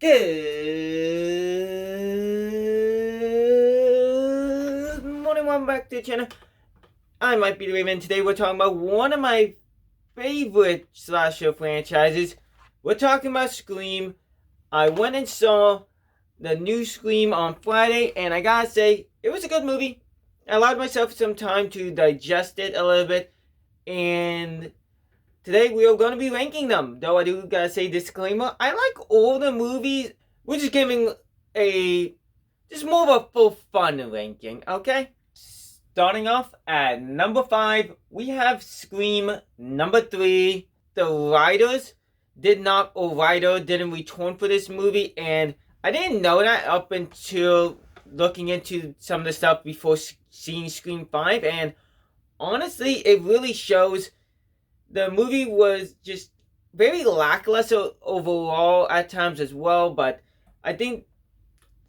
Good morning, welcome back to the channel. I might be the Raven. Today we're talking about one of my favorite slasher franchises. We're talking about Scream. I went and saw the new Scream on Friday, and I gotta say, it was a good movie. I allowed myself some time to digest it a little bit, and today we are going to be ranking them. Though I do gotta say disclaimer, I like all the movies. We're just giving just more of a full fun ranking, okay? Starting off at number 5, we have Scream. Number 3, the writers didn't return for this movie, and I didn't know that up until looking into some of the stuff before seeing Scream 5, and honestly, it really shows. The movie was just very lackluster overall at times as well, but I think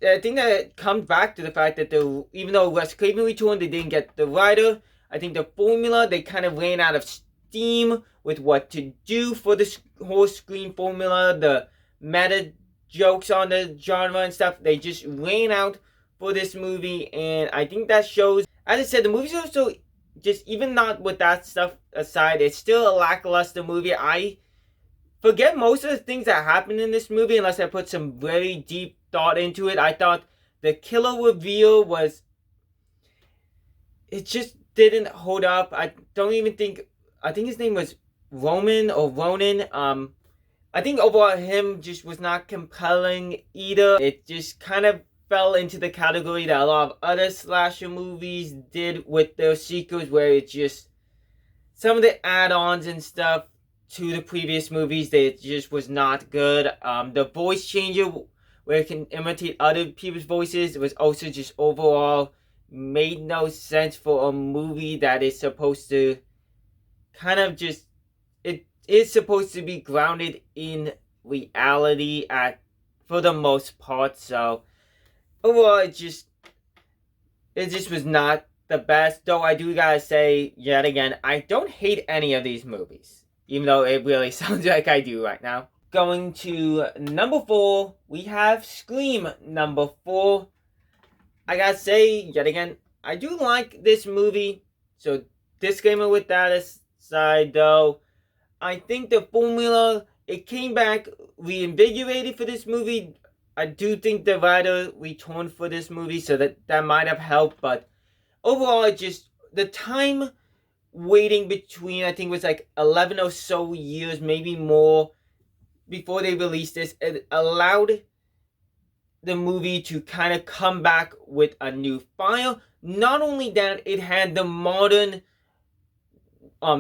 that it comes back to the fact that even though Wes Craven returned, they didn't get the writer. I think the formula, they kind of ran out of steam with what to do for this whole Scream formula. The meta jokes on the genre and stuff, they just ran out for this movie, and I think that shows. As I said, the movie's also just, even not with that stuff aside, it's still a lackluster movie. I forget most of the things that happened in this movie unless I put some very deep thought into it. I thought the killer reveal it just didn't hold up. I think his name was Roman or Ronan. I think overall him just was not compelling either. It just kind of fell into the category that a lot of other slasher movies did with their sequels, where it just, some of the add-ons and stuff to the previous movies, that just was not good. The voice changer, where it can imitate other people's voices, was also just overall made no sense for a movie that is supposed to kind of just, it is supposed to be grounded in reality for the most part. So overall, it just was not the best. Though I do gotta say, yet again, I don't hate any of these movies, even though it really sounds like I do right now. Going to number 4, we have Scream. Number 4, I gotta say, yet again, I do like this movie. So disclaimer with that aside, though, I think the formula, it came back reinvigorated for this movie. I do think the writer returned for this movie, so that might have helped. But overall, it just, the time waiting between, I think it was like 11 or so years, maybe more, before they released this, it allowed the movie to kind of come back with a new fire. Not only that, it had the modern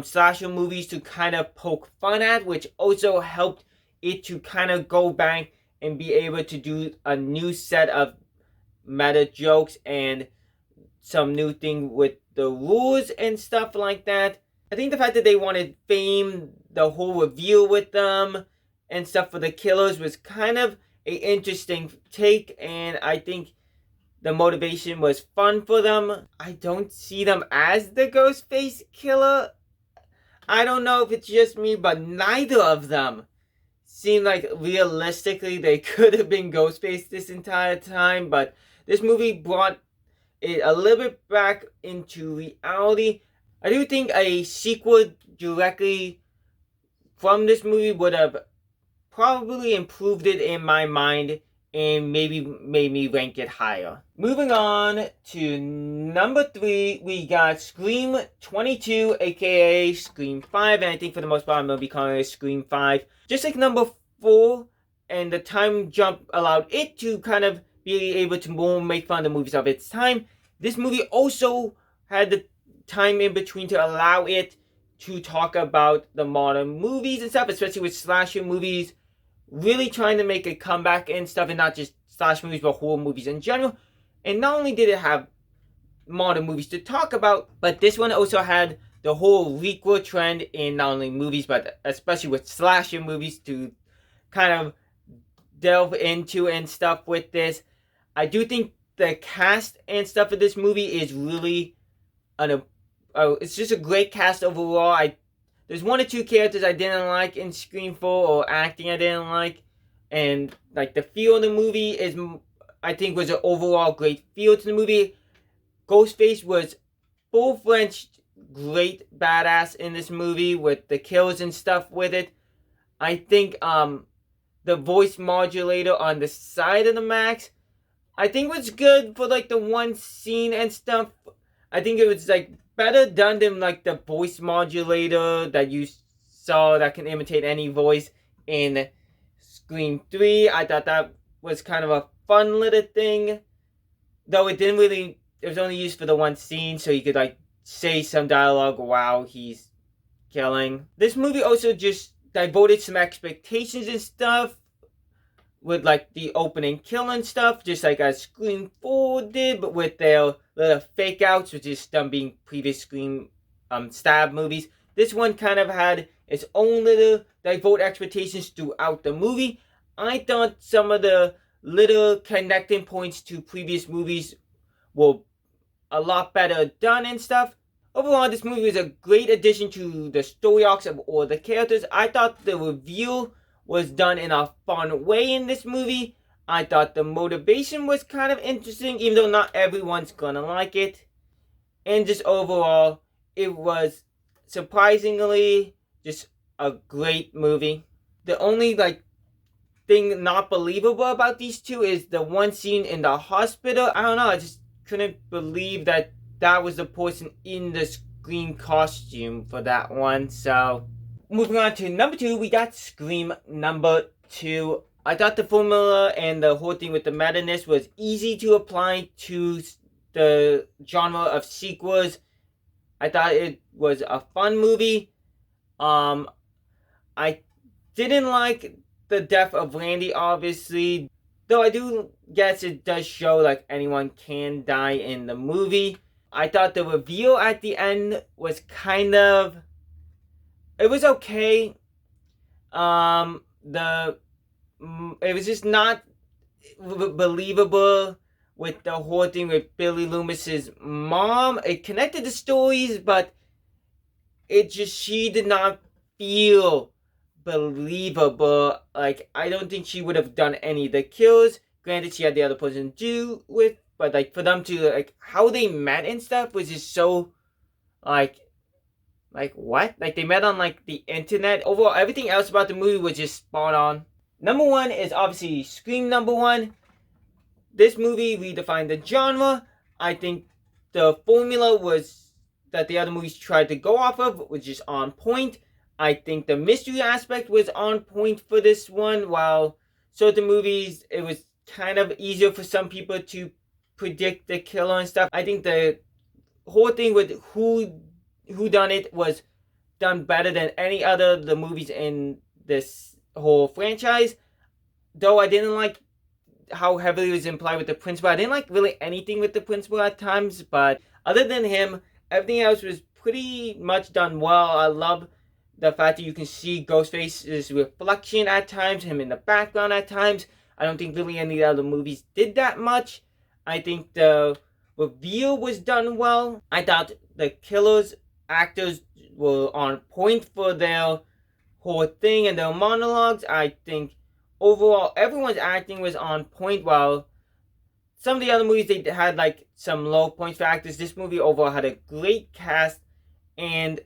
slasher movies to kind of poke fun at, which also helped it to kind of go back and be able to do a new set of meta jokes and some new thing with the rules and stuff like that. I think the fact that they wanted fame, the whole reveal with them and stuff for the killers, was kind of an interesting take, and I think the motivation was fun for them. I don't see them as the Ghostface killer. I don't know if it's just me, but neither of them seemed like realistically they could have been Ghostface this entire time. But this movie brought it a little bit back into reality. I do think a sequel directly from this movie would have probably improved it in my mind and maybe made me rank it higher. Moving on to number 3, we got Scream 22, aka Scream 5, and I think for the most part I'm going to be calling it Scream 5. Just like number 4, and the time jump allowed it to kind of be able to more make fun of the movies of its time, this movie also had the time in between to allow it to talk about the modern movies and stuff, especially with slasher movies really trying to make a comeback and stuff, and not just slash movies but horror movies in general. And not only did it have modern movies to talk about, but this one also had the whole requel trend in not only movies but especially with slasher movies to kind of delve into and stuff with this. I do think the cast and stuff of this movie is really it's just a great cast overall. There's one or two characters I didn't like in Scream 4, or acting I didn't like, and like the feel of the movie is, I think, was an overall great feel to the movie. Ghostface was full-fledged great badass in this movie with the kills and stuff with it. I think the voice modulator on the side of the mask, I think was good for like the one scene and stuff. I think it was like better done than like the voice modulator that you saw that can imitate any voice in Scream 3. I thought that was kind of a fun little thing. Though it didn't really, it was only used for the one scene, so you could like say some dialogue while he's killing. This movie also just devoted some expectations and stuff with like the opening kill and stuff, just like as Scream 4 did, but with their little fake outs, which is them being previous Scream stab movies. This one kind of had its own little devote expectations throughout the movie. I thought some of the little connecting points to previous movies were a lot better done and stuff. Overall, this movie was a great addition to the story arcs of all the characters. I thought the reveal was done in a fun way in this movie. I thought the motivation was kind of interesting, even though not everyone's gonna like it. And just overall, it was surprisingly just a great movie. The only like thing not believable about these two is the one scene in the hospital. I don't know, I just couldn't believe that was the person in the Scream costume for that one. So moving on to number 2, we got Scream number 2. I thought the formula and the whole thing with the meta-ness was easy to apply to the genre of sequels. I thought it was a fun movie. I didn't like the death of Randy, obviously, though I do guess it does show like anyone can die in the movie. I thought the reveal at the end was kind of, it was okay. It was just not believable with the whole thing with Billy Loomis's mom. It connected the stories, but she did not feel believable. Like, I don't think she would have done any of the kills. Granted, she had the other person to do with, but like for them to like how they met and stuff was just so like what? Like they met on like the internet. Overall, everything else about the movie was just spot on. Number 1 is obviously Scream number 1. This movie redefined the genre. I think the formula was that the other movies tried to go off of was just on point. I think the mystery aspect was on point for this one, while certain movies it was kind of easier for some people to predict the killer and stuff. I think the whole thing with who done it was done better than any other of the movies in this whole franchise. Though I didn't like how heavily it was implied with the principal. I didn't like really anything with the principal at times, but other than him, everything else was pretty much done well. I love the fact that you can see Ghostface's reflection at times, him in the background at times. I don't think really any other movies did that much. I think the reveal was done well. I thought the killers, actors were on point for their whole thing and their monologues. I think overall everyone's acting was on point, while some of the other movies they had like some low points for actors. This movie overall had a great cast, and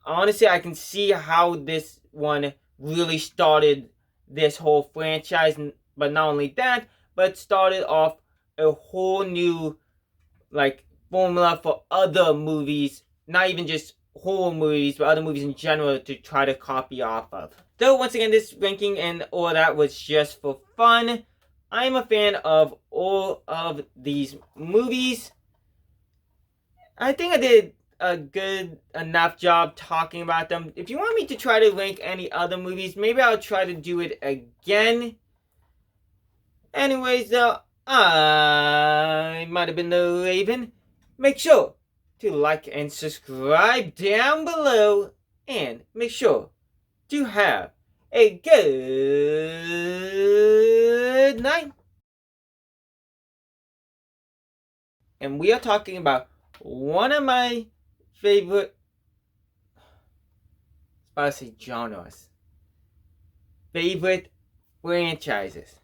honestly I can see how this one really started this whole franchise. But not only that, but started off a whole new like formula for other movies, not even just horror movies, but other movies in general to try to copy off of. Though once again, this ranking and all that was just for fun. I'm a fan of all of these movies. I think I did a good enough job talking about them. If you want me to try to rank any other movies, maybe I'll try to do it again. Anyways, though, I might have been the Raven. Make sure to like and subscribe down below, and make sure to have a good night. And we are talking about one of my favorite, I was about to say genres, favorite franchises.